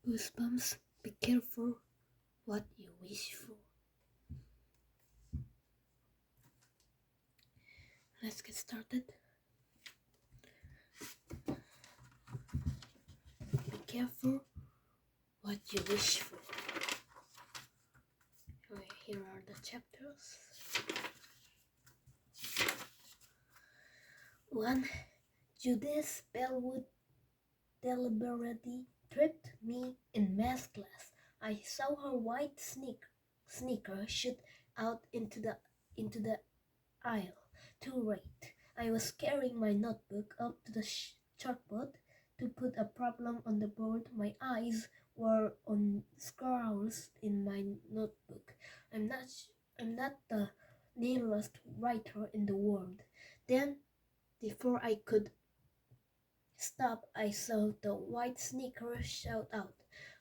Goosebumps, be careful what you wish for. Let's get started. Be careful what you wish for. Here are the chapters. 1. Judith Bellwood deliberately tripped me in math class. I saw her white sneaker shoot out into the aisle. Too late. I was carrying my notebook up to the chalkboard to put a problem on the board. My eyes were on scrawls in my notebook. I'm not the nearest writer in the world. Then, before I could stop, I saw the white sneaker shout out.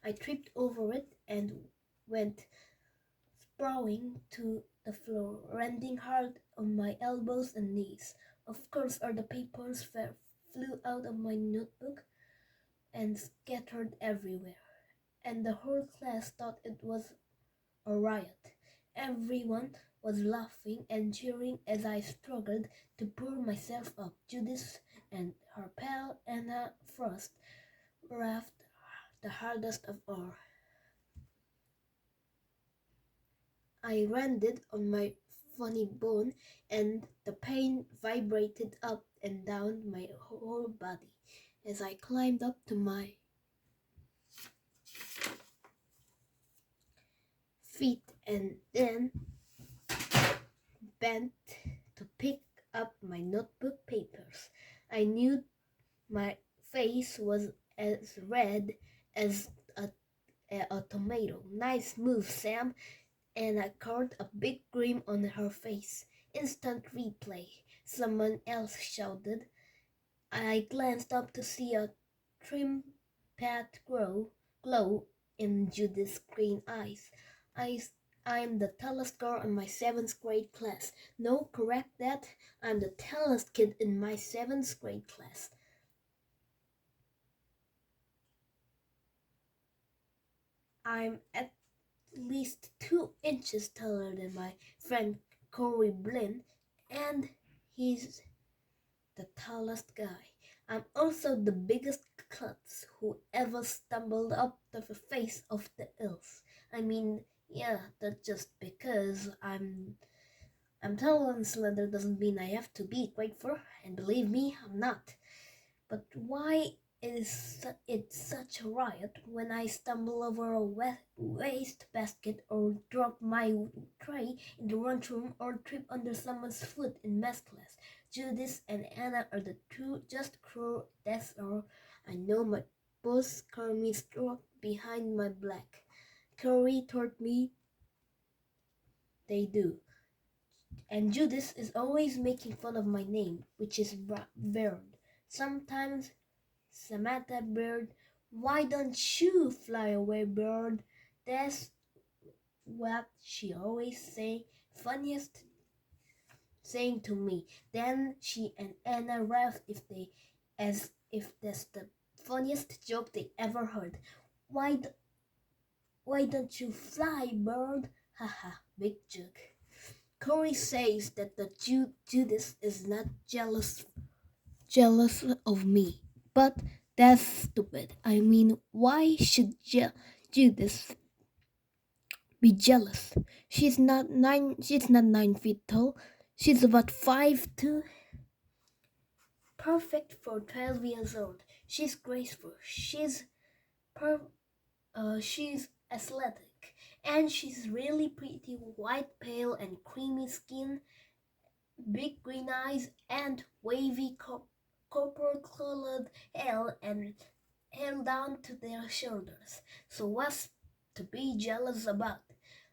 I tripped over it and went sprawling to the floor, landing hard on my elbows and knees. Of course, all the papers flew out of my notebook and scattered everywhere, and the whole class thought it was a riot. Everyone was laughing and cheering as I struggled to pull myself up. Judith and her pal Anna Frost laughed the hardest of all. I landed on my funny bone, and the pain vibrated up and down my whole body as I climbed up to my feet and then bent to pick up my notebook papers. I knew my face was as red as a tomato. Nice move, Sam. Anna caught a big grin on her face. Instant replay, someone else shouted. I glanced up to see a trim path glow in Judith's green eyes. I'm the tallest girl in my 7th grade class. No, correct that. I'm the tallest kid in my 7th grade class. I'm at least 2 inches taller than my friend Corey Blinn, and he's the tallest guy. I'm also the biggest klutz who ever stumbled up the face of the earth. I mean, yeah, that's just because I'm tall and slender doesn't mean I have to be grateful, and believe me, I'm not. But why is it such a riot when I stumble over a waste basket or drop my tray in the lunchroom or trip under someone's foot in math class? Judith and Anna are the two just cruel, that's all. I know my boss call me struck behind my back. Corey told me they do. And Judith is always making fun of my name, which is Bird. Sometimes Samantha Bird, why don't you fly away, Bird? That's what she always funniest saying to me. Then she and Anna laughed as if that's the funniest joke they ever heard. Why don't you fly, Bird? Haha, big joke. Corey says that the Judith is not jealous of me, but that's stupid. I mean, why should Judith be jealous? She's not 9 feet tall. She's about 5'2". Perfect for 12 years old. She's graceful. She's athletic, and she's really pretty. White, pale, and creamy skin, big green eyes, and wavy copper-colored hair and hair down to their shoulders. So what's to be jealous about?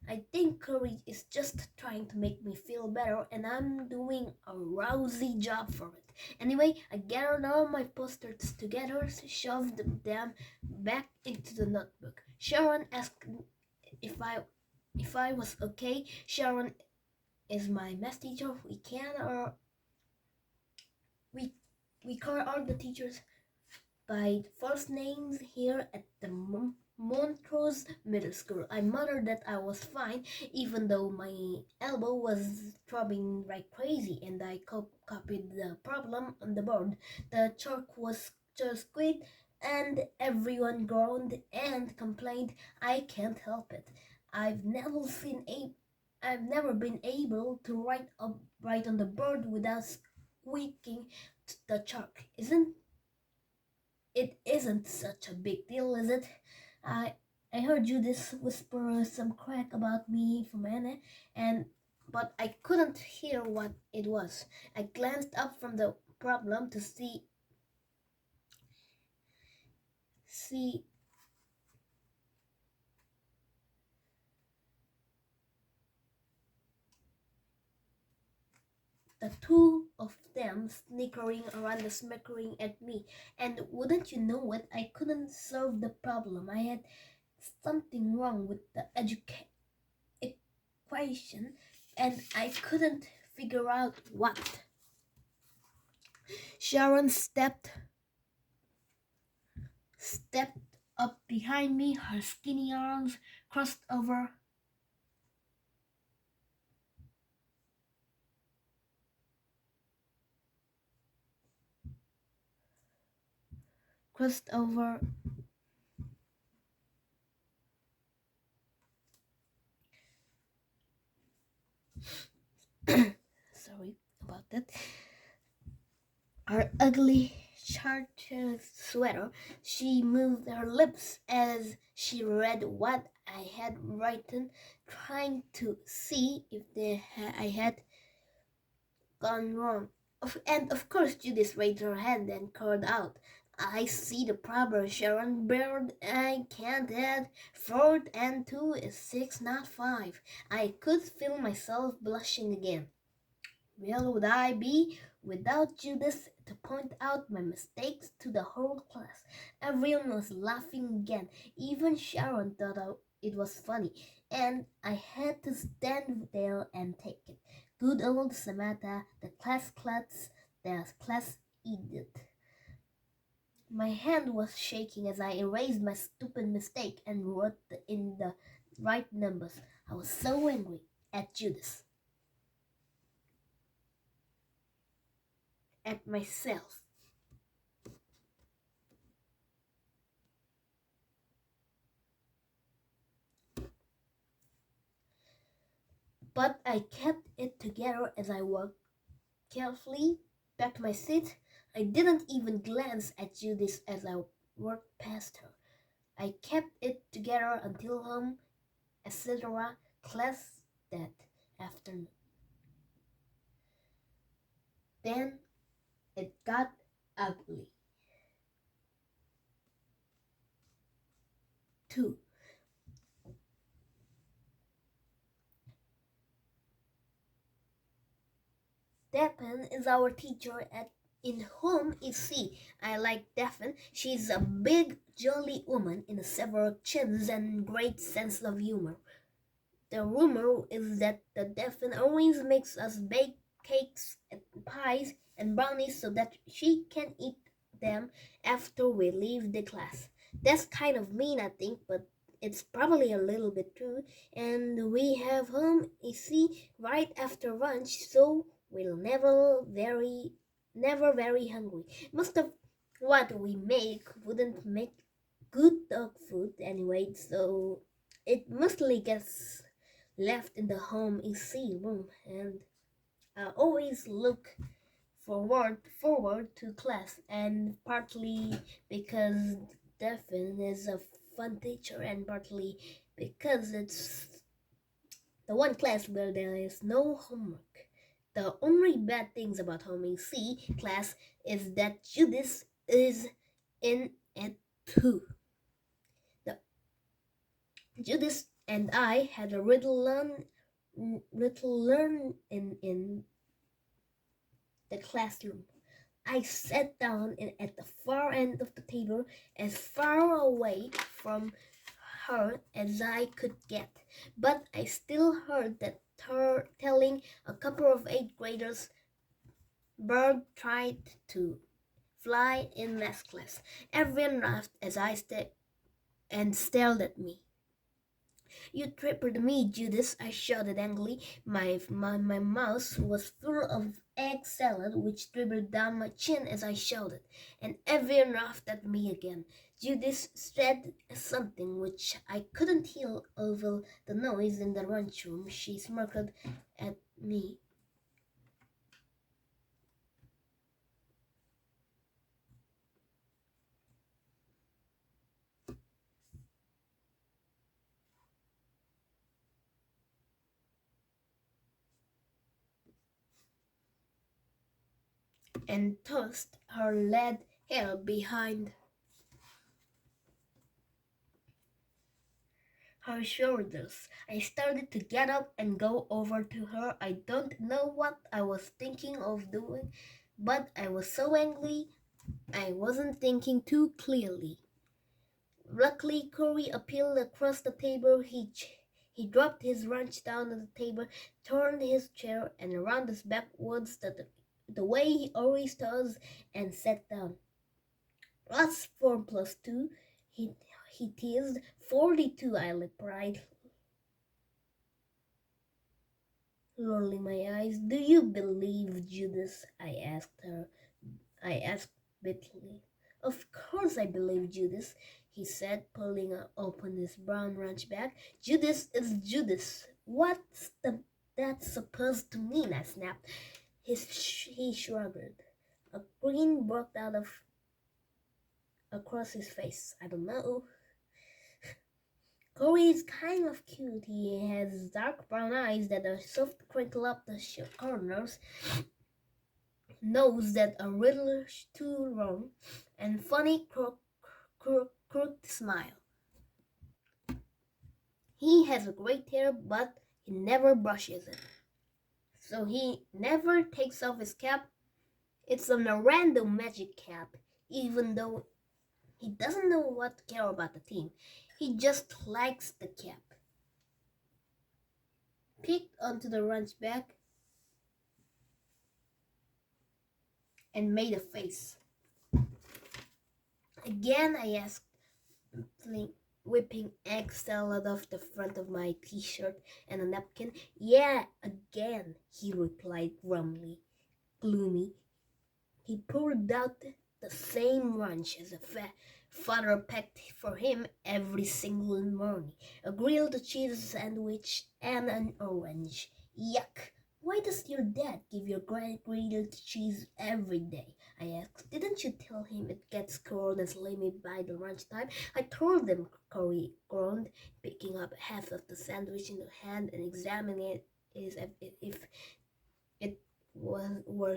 I think Curry is just trying to make me feel better, and I'm doing a lousy job for it. Anyway, I gathered all my posters together, shoved them back into the notebook. Sharon asked if I was okay. Sharon is my math teacher. We call all the teachers by first names here at the middle school. I muttered that I was fine, even though my elbow was throbbing like crazy, and I copied the problem on the board. The chalk was just great, and everyone groaned and complained. I can't help it. I've never seen a I've never been able to write on the board without squeaking the chalk. Isn't such a big deal, is it? I I heard you this whisper some crack about me from Anna, and but I couldn't hear what it was. I glanced up from the problem to see the two of them snickering around the snickering at me. And wouldn't you know it, I couldn't solve the problem. I had something wrong with the equation, and I couldn't figure out what. Sharon stepped up behind me, her skinny arms crossed over sorry about that. Her ugly chartreuse sweater. She moved her lips as she read what I had written, trying to see if I had gone wrong. And of course, Judith raised her hand and called out, I see the problem, Sharon Bird. I can't add 4 and 2 is 6, not 5. I could feel myself blushing again. Where would I be without Judith to point out my mistakes to the whole class? Everyone was laughing again. Even Sharon thought it was funny, and I had to stand there and take it. Good old Samantha, the class idiot. My hand was shaking as I erased my stupid mistake and wrote in the right numbers. I was so angry at Judith, at myself. But I kept it together as I walked carefully back to my seat. I didn't even glance at Judith as I walked past her. I kept it together until home, etc. class that afternoon. Then it got ugly. 2. Daphne is our teacher in Home EC. I like Daphne. She's a big, jolly woman in several chins and great sense of humor. The rumor is that the Daphne always makes us bake cakes and pies and brownies so that she can eat them after we leave the class. That's kind of mean, I think, but it's probably a little bit true. And we have home EC right after lunch, so we'll never very hungry. Most of what we make wouldn't make good dog food anyway, so it mostly gets left in the home EC room, and I always look forward to class, and partly because Daphne is a fun teacher, and partly because it's the one class where there is no homework. The only bad things about home EC class is that Judith is in it too. The Judith and I had a little learn in the classroom. I sat down at the far end of the table, as far away from her as I could get, but I still heard that her telling a couple of eighth graders bird tried to fly in last class. Everyone laughed as I stared at me. "You tripped me, Judas," I shouted angrily. My mouth was full of egg salad, which dribbled down my chin as I shouted, and everyone laughed at me again. Judas said something which I couldn't hear over the noise in the lunchroom. She smirked at me and tossed her lead hair behind her shoulders. I started to get up and go over to her. I don't know what I was thinking of doing, but I was so angry I wasn't thinking too clearly. Luckily, Corey appealed across the table. He dropped his wrench down on the table, turned his chair and around us backwards the way he always does, and sat down. "What's 4 plus 2?" he teased. 42, I replied, rolling my eyes. "Do you believe Judas?" I asked bitterly. "Of course I believe Judas," he said, pulling open his brown ranch bag. "Judas is Judas. What's that supposed to mean?" I snapped. He shrugged. A grin broke out across his face. "I don't know. Corey is kind of cute. He has dark brown eyes that are soft crinkle up the corners, nose that a little too long, and funny crooked smile. He has a great hair, but he never brushes it. So he never takes off his cap. It's a random magic cap, even though he doesn't know what to care about the team. He just likes the cap." Picked onto the ranch bag and made a face. "Again?" I asked, whipping egg salad off the front of my t-shirt and a napkin. "Yeah, again," he replied gloomy. He poured out the same lunch as a father packed for him every single morning: a grilled cheese sandwich and an orange. Yuck! "Why does your dad give you grilled cheese every day?" I asked. "Didn't you tell him it gets cold and slimy by the lunchtime?" "I told him," Corey groaned, picking up half of the sandwich in her hand and examining it as if it were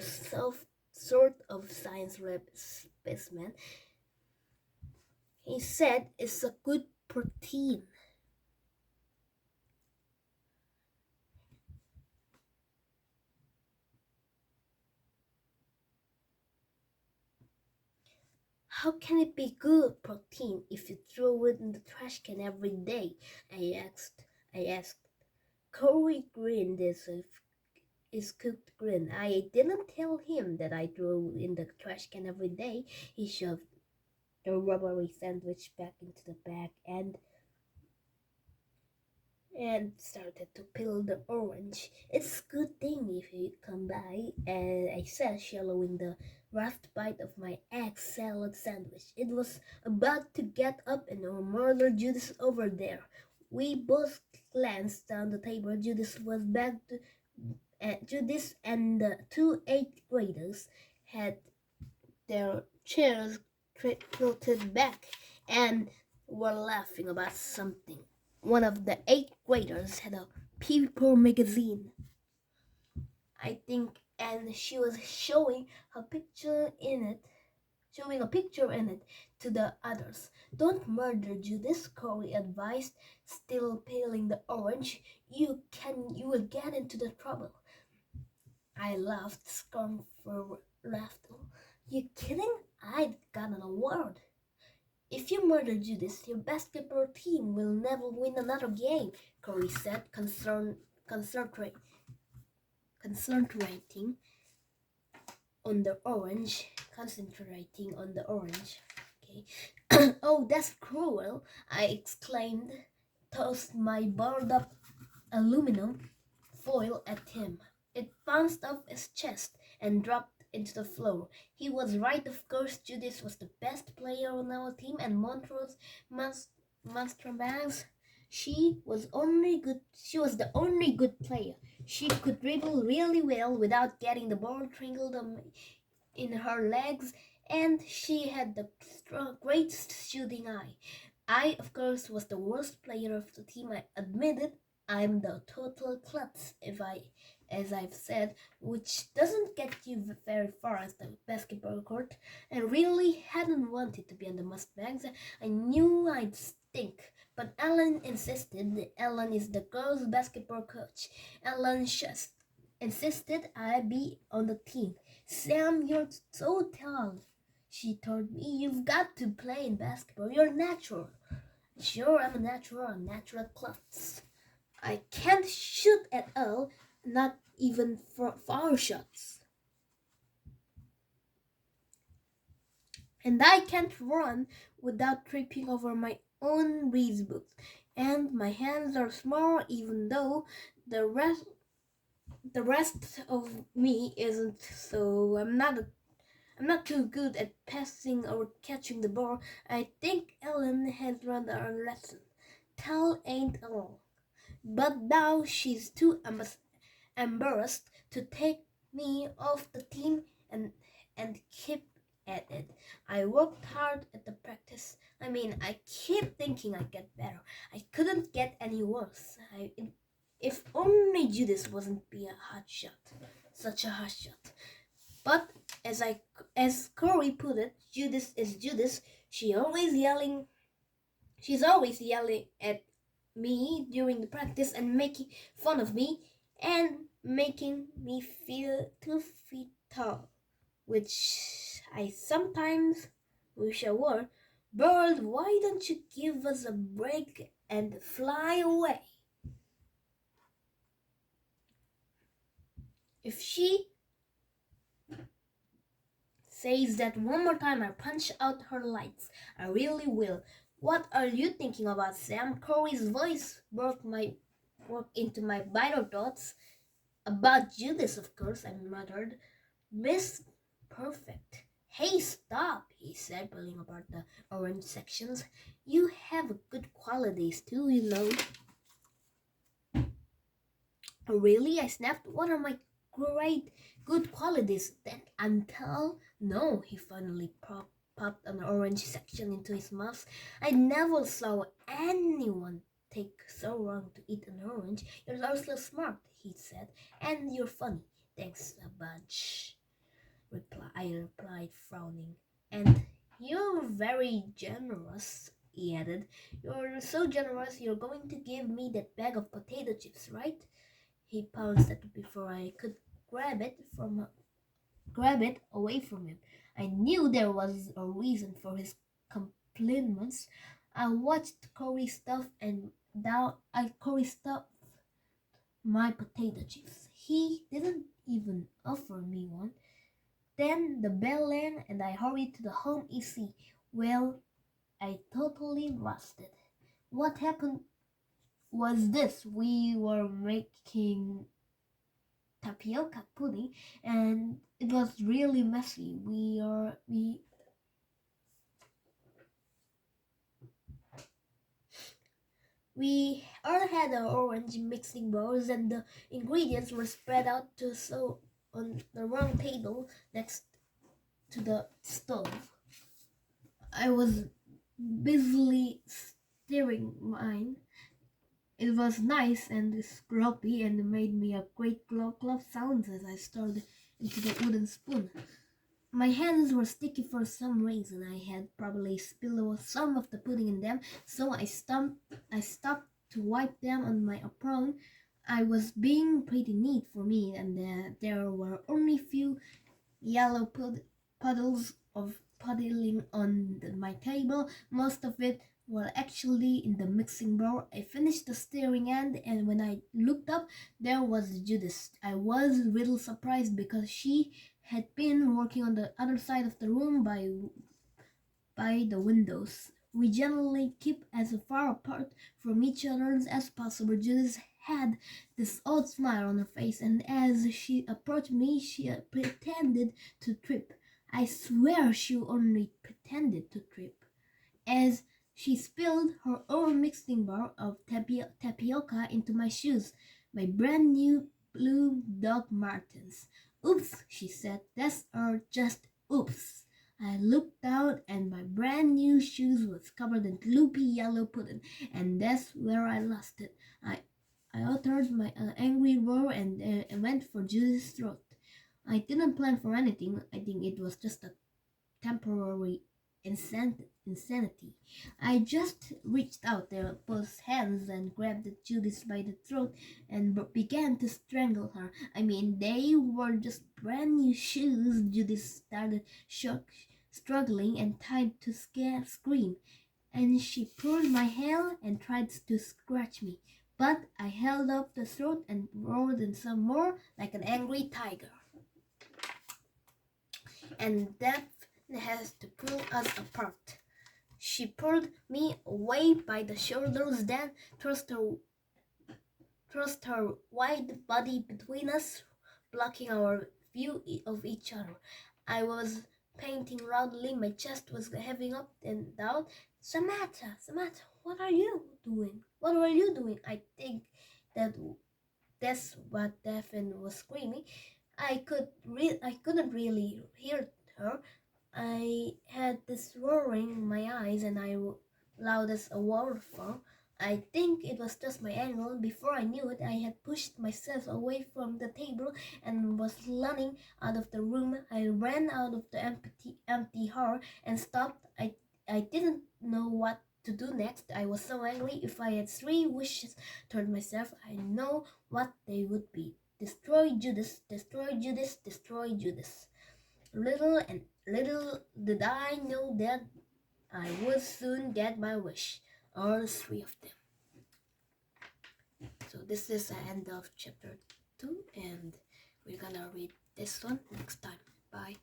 sort of science lab specimen. "He said it's a good protein." "How can it be good protein if you throw it in the trash can every day?" I asked. Corey grinned as if his cooked grin. "I didn't tell him that I threw in the trash can every day." He shoved the rubbery sandwich back into the bag and started to peel the orange. "It's a good thing if you come by," I said, swallowing the last bite of my egg salad sandwich. It was about to get up and murder Judas over there. We both glanced down the table. Judas was back to Judas and the two eighth graders had their chairs tilted back and were laughing about something. One of the eighth graders had a paper magazine, I think, and she was showing a picture in it to the others. "Don't murder Judas," Corey advised, still peeling the orange. You will get into the trouble." I laughed scornful laughter. "You kidding? I'd got an award." "If you murder Judas, your basketball team will never win another game," Corey said, concentrating on the orange. Okay. "Oh, that's cruel," I exclaimed, tossed my balled up aluminum foil at him. It bounced off his chest and dropped into the floor. He was right, of course. Judith was the best player on our team, and Montrose Monster Bags. She was the only good player. She could dribble really well without getting the ball tangled in her legs, and she had the great shooting eye. I, of course, was the worst player of the team. I admitted. I'm the total klutz, as I've said, which doesn't get you very far at the basketball court. I really hadn't wanted to be on the Mustangs. I knew I'd stink, but Ellen insisted. Ellen is the girls' basketball coach. Ellen just insisted I be on the team. Sam, you're so tall, she told me. You've got to play in basketball. You're natural. Sure, I'm a natural klutz. I can't shoot at all, not even for foul shots. And I can't run without tripping over my own read books. And my hands are small, even though the rest of me isn't. So I'm not too good at passing or catching the ball. I think Ellen has learned our lesson. Tell ain't all. But now she's too embarrassed to take me off the team and keep at it. I worked hard at the practice. I keep thinking I'd get better. I couldn't get any worse. If only Judas wasn't be a hot shot, such a hot shot. But as Corey put it, Judas is Judas. She's always yelling at me during the practice and making fun of me and making me feel 2 feet tall, which I sometimes wish I were. Bird, why don't you give us a break and fly away? If she says that one more time, I punch out her lights. I really will. What are you thinking about, Sam? Corey's voice broke into my vital thoughts. About Judas, of course, I muttered. Miss Perfect. Hey, stop, he said, pulling apart the orange sections. You have good qualities too, you know. Really? I snapped. What are my good qualities? That I'm tall? No, he finally popped an orange section into his mouth. I never saw anyone take so long to eat an orange. You're also smart, he said, and you're funny. Thanks a bunch, I replied, frowning. And you're very generous, he added. You're so generous, you're going to give me that bag of potato chips, right? He pounced at it before I could grab it away from him. I knew there was a reason for his compliments. I watched Corey stuff my potato chips. He didn't even offer me one. Then the bell rang and I hurried to the home EC. Well, I totally lost it. What happened was this. We were making tapioca pudding and it was really messy. We all had our orange mixing bowls and the ingredients were spread out on the wrong table next to the stove. I was busily stirring mine. It was nice and scrumpy and made me a great glop sounds as I stirred into the wooden spoon. My hands were sticky for some reason. I had probably spilled some of the pudding in them, so I stopped to wipe them on my apron. I was being pretty neat for me, and there were only few yellow puddles of puddling on my table. Most of it were actually in the mixing bowl. I finished the stirring end, and when I looked up, there was Judith. I was a little surprised because she had been working on the other side of the room by the we generally keep as far apart from each other as possible. Judas had this odd smile on her face, and as she approached me, she pretended to trip. I swear she only pretended to trip. As she spilled her own mixing bar of tapioca into my shoes, my brand new blue Doc Martens. Oops, she said, that's just oops. I looked down and my brand new shoes was covered in gloopy yellow pudding, and that's where I lost it. I uttered my angry roar and went for Judith's throat. I didn't plan for anything. I think it was just a temporary insanity. I just reached out both hands and grabbed Judith by the throat and began to strangle her. I mean, they were just brand new shoes. Judith started struggling and tried to scream, and she pulled my hair and tried to scratch me. But I held up the throat and roared and some more like an angry tiger. And death has to pull us apart. She pulled me away by the shoulders, then thrust her wide body between us, blocking our view of each other. I was panting loudly, my chest was heaving up and down. Samantha, what are you doing? What were you doing? I think that's what Daphne was screaming. I couldn't really hear her. I had this roaring in my eyes and I loud as a waterfall. I think it was just my angle. Before I knew it, I had pushed myself away from the table and was running out of the room. I ran out of the empty hall and stopped. I didn't know what to do next. I was so angry. If I had 3 wishes toward myself, I know what they would be. Destroy Judas, destroy Judas, destroy Judas. Little did I know that I would soon get my wish, all 3 of them. So this is the end of chapter 2, and we're gonna read this one next time. Bye.